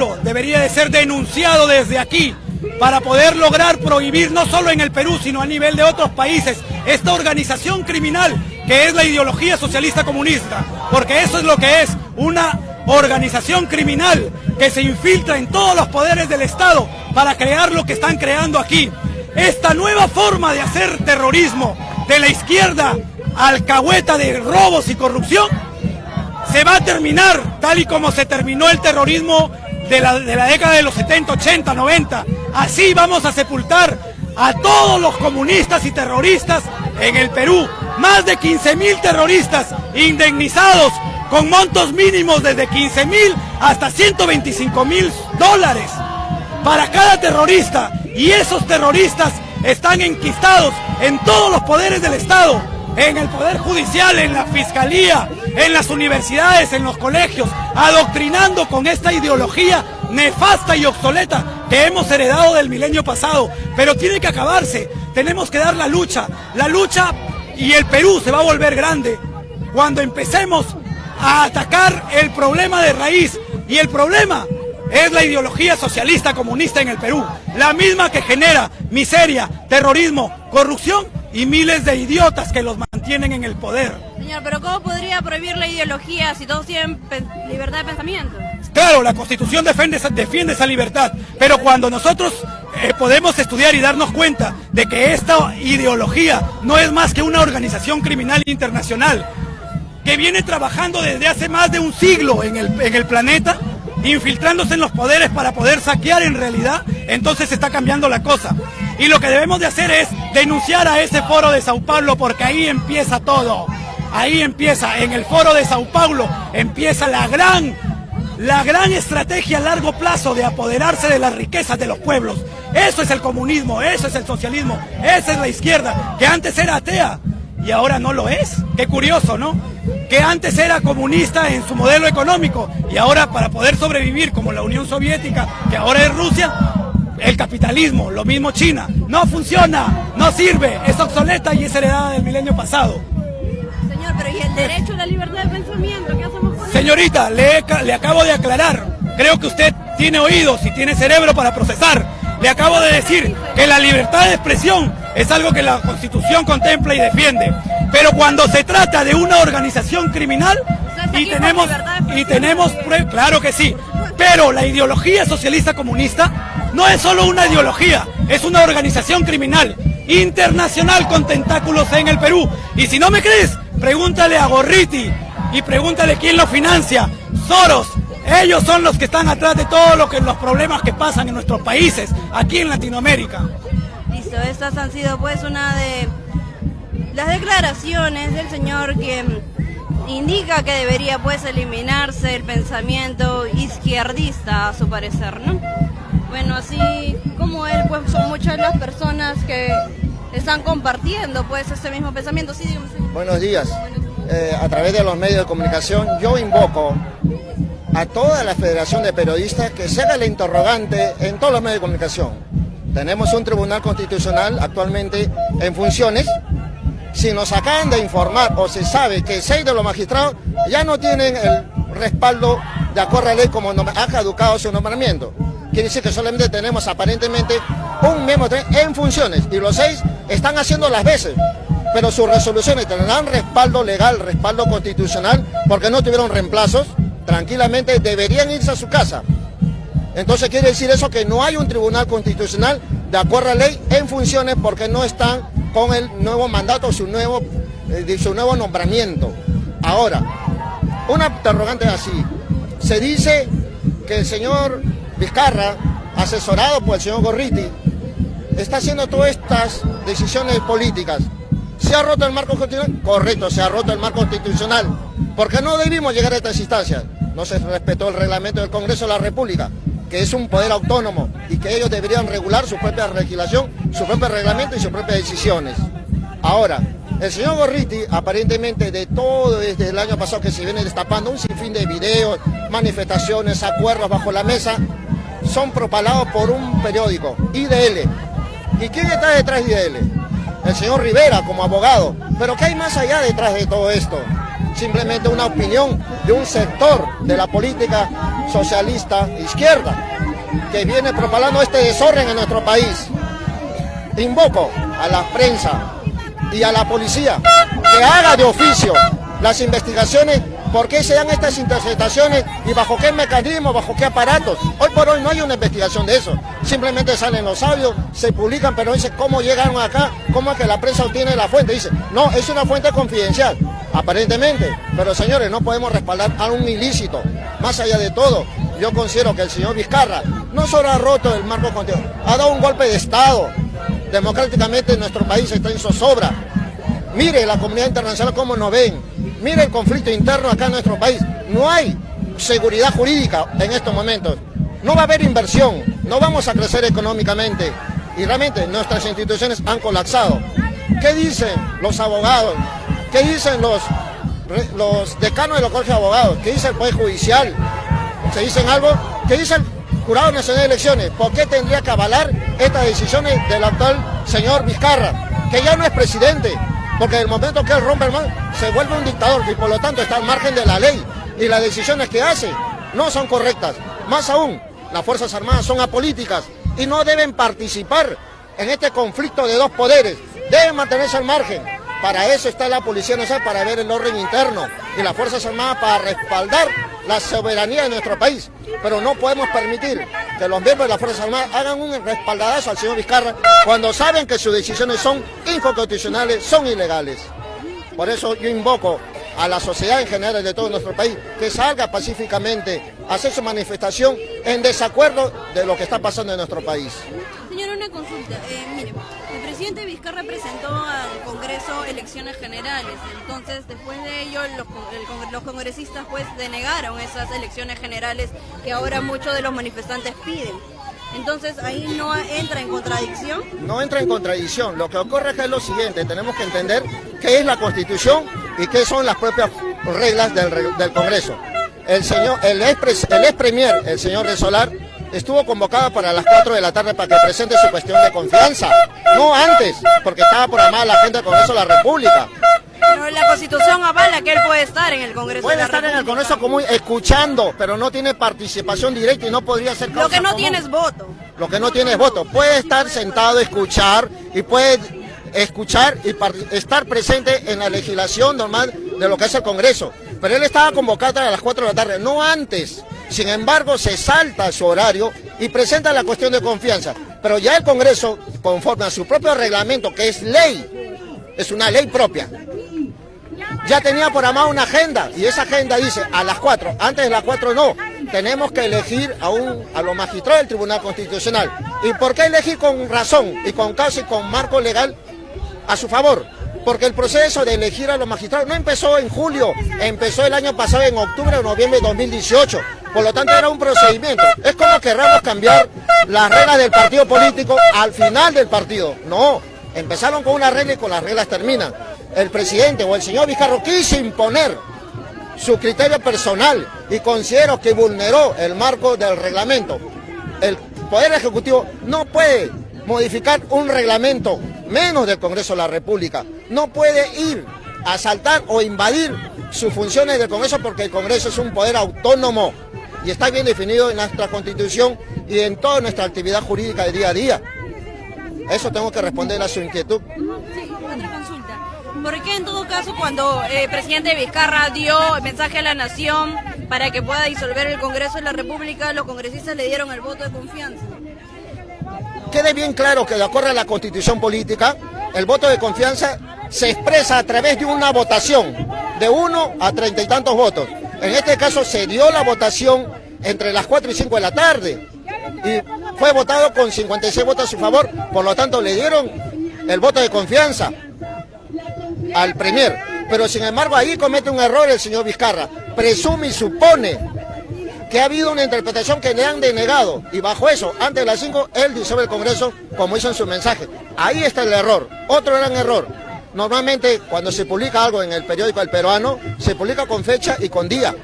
pueblo debería de ser denunciado desde aquí para poder lograr prohibir no solo en el Perú, sino a nivel de otros países, esta organización criminal que es la ideología socialista comunista, porque eso es lo que es, una organización criminal que se infiltra en todos los poderes del Estado para crear lo que están creando aquí. Esta nueva forma de hacer terrorismo de la izquierda alcahueta de robos y corrupción se va a terminar tal y como se terminó el terrorismo de la década de los 70, 80, 90. Así vamos a sepultar a todos los comunistas y terroristas en el Perú. Más de 15.000 terroristas indemnizados con montos mínimos desde 15.000 hasta $125.000 para cada terrorista. Y esos terroristas están enquistados en todos los poderes del Estado, en el Poder Judicial, en la Fiscalía, en las universidades, en los colegios, adoctrinando con esta ideología nefasta y obsoleta que hemos heredado del milenio pasado. Pero tiene que acabarse, tenemos que dar la lucha, y el Perú se va a volver grande cuando empecemos a atacar el problema de raíz, y el problema es la ideología socialista comunista en el Perú, la misma que genera miseria, terrorismo, corrupción y miles de idiotas que los mantienen en el poder. Señor, pero ¿cómo podría prohibir la ideología si todos tienen libertad de pensamiento? Claro, la Constitución defiende esa libertad, pero cuando nosotros podemos estudiar y darnos cuenta de que esta ideología no es más que una organización criminal internacional que viene trabajando desde hace más de un siglo en el planeta, infiltrándose en los poderes para poder saquear en realidad, entonces está cambiando la cosa. Y lo que debemos de hacer es denunciar a ese foro de Sao Paulo, porque ahí empieza todo. Ahí empieza, en el foro de Sao Paulo, empieza la gran estrategia a largo plazo de apoderarse de las riquezas de los pueblos. Eso es el comunismo, eso es el socialismo, esa es la izquierda, que antes era atea y ahora no lo es. Qué curioso, ¿no? Que antes era comunista en su modelo económico y ahora, para poder sobrevivir como la Unión Soviética, que ahora es Rusia, el capitalismo, lo mismo China, no funciona, no sirve, es obsoleta y es heredada del milenio pasado. Señor, pero ¿y el derecho a la libertad de pensamiento? ¿Qué hacemos con eso? Señorita, le acabo de aclarar, creo que usted tiene oídos y tiene cerebro para procesar. Le acabo de decir que la libertad de expresión es algo que la Constitución contempla y defiende. Pero cuando se trata de una organización criminal y tenemos pruebas, claro que sí, pero la ideología socialista comunista no es solo una ideología, es una organización criminal internacional con tentáculos en el Perú. Y si no me crees, pregúntale a Gorriti y pregúntale quién lo financia. Soros. Ellos son los que están atrás de todos los problemas que pasan en nuestros países, aquí en Latinoamérica. Listo, estas han sido pues una de las declaraciones del señor que indica que debería pues eliminarse el pensamiento izquierdista, a su parecer, ¿no? Bueno, así como él, pues son muchas las personas que están compartiendo pues este mismo pensamiento. Sí, dígame, señor. Buenos días. A través de los medios de comunicación, yo invoco a toda la Federación de Periodistas que se haga la interrogante en todos los medios de comunicación. Tenemos un tribunal constitucional actualmente en funciones. Si nos acaban de informar o se sabe que 6 de los magistrados ya no tienen el respaldo de acuerdo a la ley como ha caducado su nombramiento. Quiere decir que solamente tenemos aparentemente un miembro en funciones y los 6 están haciendo las veces. Pero sus resoluciones tendrán respaldo legal, respaldo constitucional, porque no tuvieron reemplazos. Tranquilamente deberían irse a su casa. Entonces quiere decir eso que no hay un tribunal constitucional de acuerdo a ley en funciones porque no están con el nuevo mandato, su nuevo nombramiento. Ahora, una interrogante así. Se dice que el señor Vizcarra, asesorado por el señor Gorriti, está haciendo todas estas decisiones políticas. ¿Se ha roto el marco constitucional? Correcto, se ha roto el marco constitucional. Porque no debimos llegar a estas instancias. No se respetó el reglamento del Congreso de la República, que es un poder autónomo y que ellos deberían regular su propia legislación, su propio reglamento y sus propias decisiones. Ahora, el señor Gorriti, aparentemente de todo desde el año pasado que se viene destapando un sinfín de videos, manifestaciones, acuerdos bajo la mesa, son propalados por un periódico, IDL. ¿Y quién está detrás de IDL? El señor Rivera como abogado. Pero ¿qué hay más allá detrás de todo esto? simplemente una opinión de un sector de la política socialista izquierda que viene propagando este desorden en nuestro país. Invoco a la prensa y a la policía que haga de oficio las investigaciones, por qué se dan estas interceptaciones y bajo qué mecanismos, bajo qué aparatos. Hoy por hoy no hay una investigación de eso, simplemente salen los audios, se publican, pero dice cómo llegaron acá, cómo es que la prensa obtiene la fuente. Dice, no, es una fuente confidencial, aparentemente, pero señores, no podemos respaldar a un ilícito. Más allá de todo, yo considero que el señor Vizcarra no solo ha roto el marco constitucional, ha dado un golpe de Estado. Democráticamente nuestro país está en zozobra. Mire la comunidad internacional cómo nos ven. Mire el conflicto interno acá en nuestro país. No hay seguridad jurídica en estos momentos. No va a haber inversión. No vamos a crecer económicamente. Y realmente nuestras instituciones han colapsado. ¿Qué dicen los abogados? ¿Qué dicen los decanos de los colegios de abogados? ¿Qué dice el Poder Judicial? ¿Se dicen algo? ¿Qué dice el Jurado Nacional de Elecciones? ¿Por qué tendría que avalar estas decisiones del actual señor Vizcarra? Que ya no es presidente. Porque en el momento que él rompe el mando, se vuelve un dictador y por lo tanto está al margen de la ley. Y las decisiones que hace no son correctas. Más aún, las Fuerzas Armadas son apolíticas y no deben participar en este conflicto de dos poderes. Deben mantenerse al margen. Para eso está la Policía Nacional, para ver el orden interno. Y las Fuerzas Armadas para respaldar la soberanía de nuestro país. Pero no podemos permitir que los miembros de las Fuerzas Armadas hagan un respaldadazo al señor Vizcarra cuando saben que sus decisiones son inconstitucionales, son ilegales. Por eso yo invoco a la sociedad en general de todo nuestro país que salga pacíficamente a hacer su manifestación en desacuerdo de lo que está pasando en nuestro país. Señora, una consulta. Mire, el presidente Vizcarra presentó al Congreso elecciones generales. Entonces, después de ello, los congresistas pues denegaron esas elecciones generales que ahora muchos de los manifestantes piden. Entonces, ¿ahí no entra en contradicción? No entra en contradicción. Lo que ocurre es lo siguiente. Tenemos que entender qué es la Constitución y qué son las propias reglas del Congreso. El ex premier, el señor Resolar, estuvo convocado para las 4 de la tarde para que presente su cuestión de confianza. No antes, porque estaba programada la agenda del Congreso de la República. Pero la Constitución avala que él puede estar en el Congreso de la República. Puede estar en el Congreso común escuchando, pero no tiene participación directa y no podría ser causa común. Lo que no tiene es voto. Lo que no tiene es voto. Puede estar sentado, escuchar y puede escuchar y estar presente en la legislación normal de lo que es el Congreso. Pero él estaba convocado a las 4 de la tarde, no antes. Sin embargo, se salta su horario y presenta la cuestión de confianza. Pero ya el Congreso, conforme a su propio reglamento, que es ley, es una ley propia, ya tenía programada una agenda y esa agenda dice a las 4, antes de las 4 no, tenemos que elegir a los magistrados del Tribunal Constitucional. ¿Y por qué elegir con razón y con causa y con marco legal a su favor? Porque el proceso de elegir a los magistrados no empezó en julio, empezó el año pasado en octubre o noviembre de 2018. Por lo tanto era un procedimiento. Es como querramos cambiar las reglas del partido político al final del partido. No, empezaron con una regla y con las reglas terminan. El presidente o el señor Vizcarra quiso imponer su criterio personal y considero que vulneró el marco del reglamento. El Poder Ejecutivo no puede modificar un reglamento, menos del Congreso de la República. No puede ir a asaltar o invadir sus funciones del Congreso porque el Congreso es un poder autónomo y está bien definido en nuestra Constitución y en toda nuestra actividad jurídica de día a día. Eso tengo que responder a su inquietud. Sí, otra consulta. ¿Por qué en todo caso cuando el presidente Vizcarra dio mensaje a la nación para que pueda disolver el Congreso de la República, los congresistas le dieron el voto de confianza? Quede bien claro que de acuerdo a la Constitución política, el voto de confianza se expresa a través de una votación de 1 a 30 y tantos votos. En este caso se dio la votación entre las 4 y 5 de la tarde y fue votado con 56 votos a su favor, por lo tanto le dieron el voto de confianza al premier. Pero sin embargo ahí comete un error el señor Vizcarra, presume y supone que ha habido una interpretación que le han denegado y bajo eso, antes de las 5, él disuelve el Congreso como hizo en su mensaje. Ahí está el error, otro gran error. Normalmente cuando se publica algo en el periódico El Peruano, se publica con fecha y con día.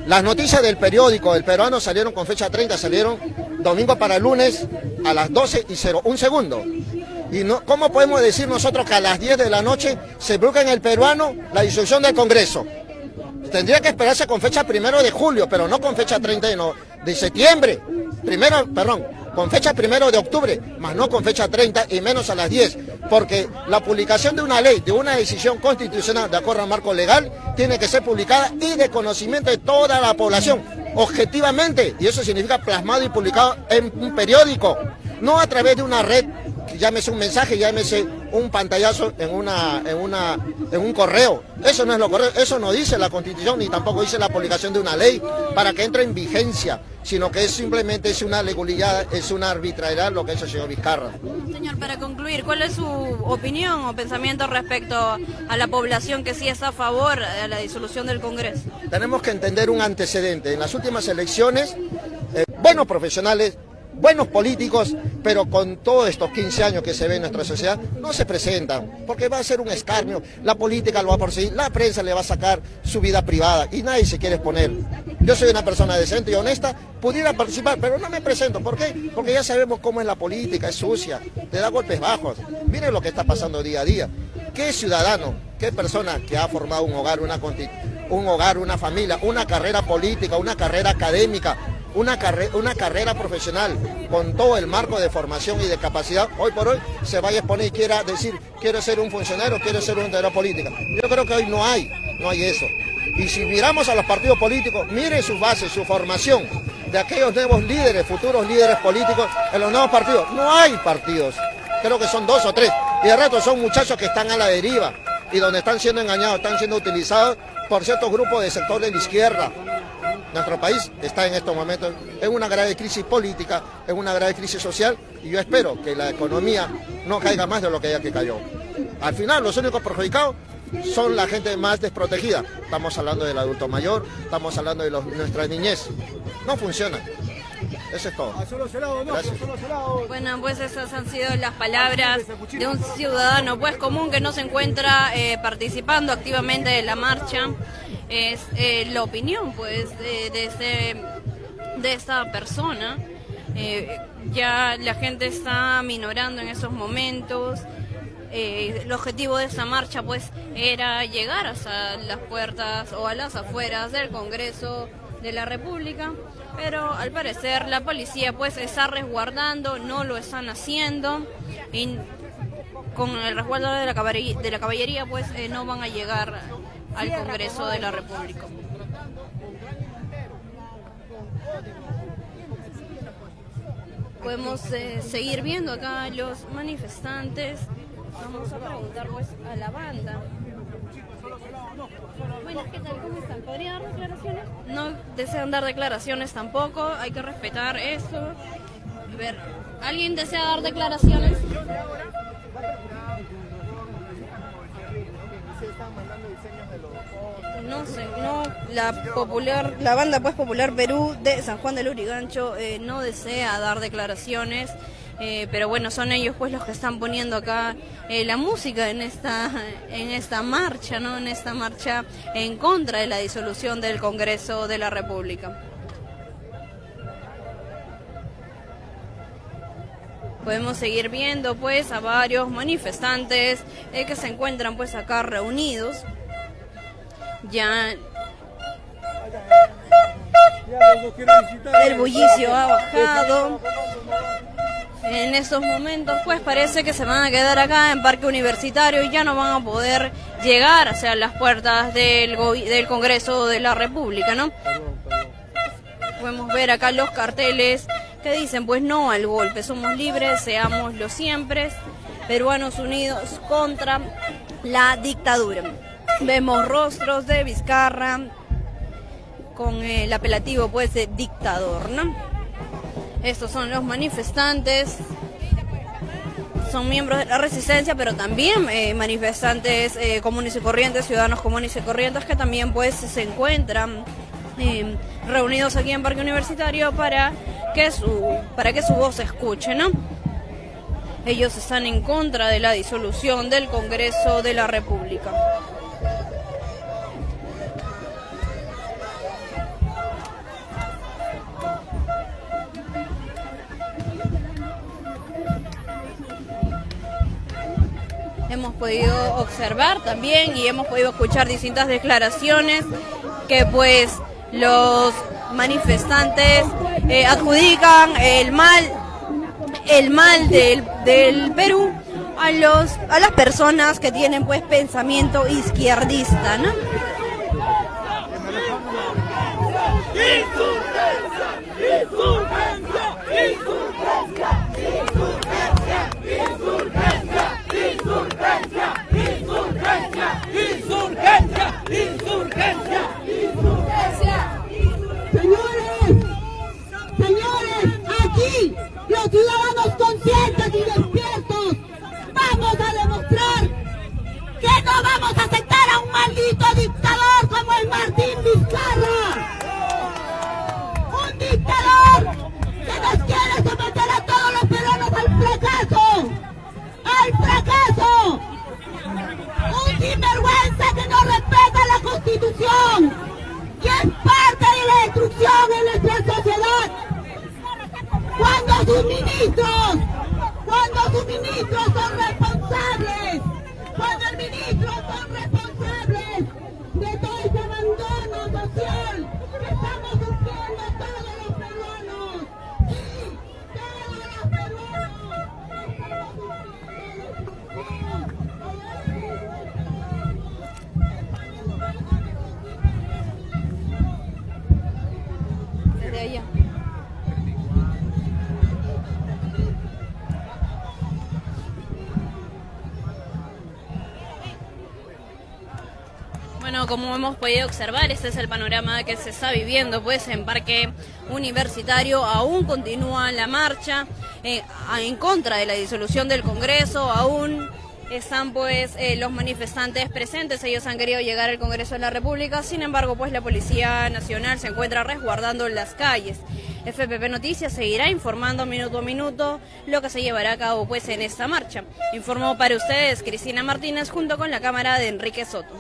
Las noticias del periódico El Peruano salieron con fecha 30, salieron domingo para lunes a las 12:01. Y no, ¿cómo podemos decir nosotros que a las 10 de la noche se busca en el peruano la disolución del Congreso? Tendría que esperarse con fecha 1 de julio, pero no con fecha 30 de septiembre. Con fecha 1 de octubre, más no con fecha 30 y menos a las 10. Porque la publicación de una ley, de una decisión constitucional de acuerdo al marco legal, tiene que ser publicada y de conocimiento de toda la población, objetivamente. Y eso significa plasmado y publicado en un periódico, no a través de una red, llámese un mensaje, llámese un pantallazo en un correo. Eso no es lo correcto, eso no dice la Constitución, ni tampoco dice la publicación de una ley para que entre en vigencia, sino que simplemente es una legalidad, es una arbitrariedad lo que hizo el señor Vizcarra. Señor, para concluir, ¿cuál es su opinión o pensamiento respecto a la población que sí está a favor de la disolución del Congreso? Tenemos que entender un antecedente. En las últimas elecciones, buenos profesionales, buenos políticos, pero con todos estos 15 años que se ve en nuestra sociedad, no se presentan, porque va a ser un escarnio, la política lo va a perseguir, la prensa le va a sacar su vida privada y nadie se quiere exponer. Yo soy una persona decente y honesta, pudiera participar, pero no me presento. ¿Por qué? Porque ya sabemos cómo es la política, es sucia, te da golpes bajos. Miren lo que está pasando día a día. ¿Qué ciudadano, qué persona que ha formado un hogar, una familia, una carrera política, una carrera académica, una carrera profesional con todo el marco de formación y de capacidad, hoy por hoy se vaya a exponer y quiera decir quiero ser un funcionario, quiero ser una entidad política? Yo creo que hoy no hay eso. Y si miramos a los partidos políticos, miren sus bases, su formación de aquellos nuevos líderes, futuros líderes políticos en los nuevos partidos. No hay partidos, creo que son 2 o 3, y de rato son muchachos que están a la deriva y donde están siendo engañados, están siendo utilizados por ciertos grupos de sector de la izquierda. Nuestro país está en estos momentos en una grave crisis política, en una grave crisis social, y yo espero que la economía no caiga más de lo que ya que cayó. Al final, los únicos perjudicados son la gente más desprotegida. Estamos hablando del adulto mayor, estamos hablando de nuestra niñez. No funciona. Eso es todo. Gracias. Bueno, pues esas han sido las palabras de un ciudadano pues común que no se encuentra participando activamente de la marcha. Es la opinión pues de esta persona. Ya la gente está minorando en esos momentos. El objetivo de esta marcha pues era llegar hasta las puertas o a las afueras del Congreso de la República, pero al parecer la policía pues está resguardando, no lo están haciendo, y con el resguardo de la caballería pues no van a llegar al Congreso de la República. Podemos seguir viendo acá los manifestantes. Vamos a preguntar pues a la banda. Bueno, ¿qué tal? ¿Cómo están? ¿Podrían dar declaraciones? No desean dar declaraciones tampoco, hay que respetar eso. A ver, ¿alguien desea dar declaraciones? No sé, no, la banda pues Popular Perú de San Juan del Lurigancho no desea dar declaraciones. Pero bueno, son ellos pues los que están poniendo acá la música en esta marcha, ¿no? En esta marcha en contra de la disolución del Congreso de la República. Podemos seguir viendo pues a varios manifestantes que se encuentran pues acá reunidos. Ya el bullicio ha bajado. En estos momentos pues parece que se van a quedar acá en Parque Universitario y ya no van a poder llegar hacia las puertas del Congreso de la República, ¿no? Podemos ver acá los carteles que dicen pues no al golpe, somos libres, seámoslo siempre, peruanos unidos contra la dictadura. Vemos rostros de Vizcarra con el apelativo pues de dictador, ¿no? Estos son los manifestantes, son miembros de la resistencia, pero también manifestantes comunes y corrientes, ciudadanos comunes y corrientes que también pues se encuentran reunidos aquí en Parque Universitario para que su voz se escuche, ¿no? Ellos están en contra de la disolución del Congreso de la República. hemos podido observar también y hemos podido escuchar distintas declaraciones que pues los manifestantes adjudican el mal del Perú a las personas que tienen pues pensamiento izquierdista, ¿no? Señores, aquí los ciudadanos conscientes y despiertos vamos a demostrar que no vamos a aceptar a un maldito dictador como el Martín Vizcarra. Un dictador que nos quiere someter a todos los peruanos al fracaso. ¡Al fracaso! Un sinvergüenza que no respeta la Constitución y es parte de la destrucción en nuestra sociedad. Cuando sus ministros son responsables, cuando el ministro son responsables de todo este abandono social que estamos sufriendo todos los peruanos. Sí, todos los peruanos. Desde allá. Bueno, como hemos podido observar, este es el panorama que se está viviendo pues en Parque Universitario. Aún continúa la marcha en contra de la disolución del Congreso, aún están pues los manifestantes presentes, ellos han querido llegar al Congreso de la República, sin embargo pues la Policía Nacional se encuentra resguardando las calles. FPP Noticias seguirá informando minuto a minuto lo que se llevará a cabo pues en esta marcha. Informó para ustedes Cristina Martínez junto con la cámara de Enrique Soto.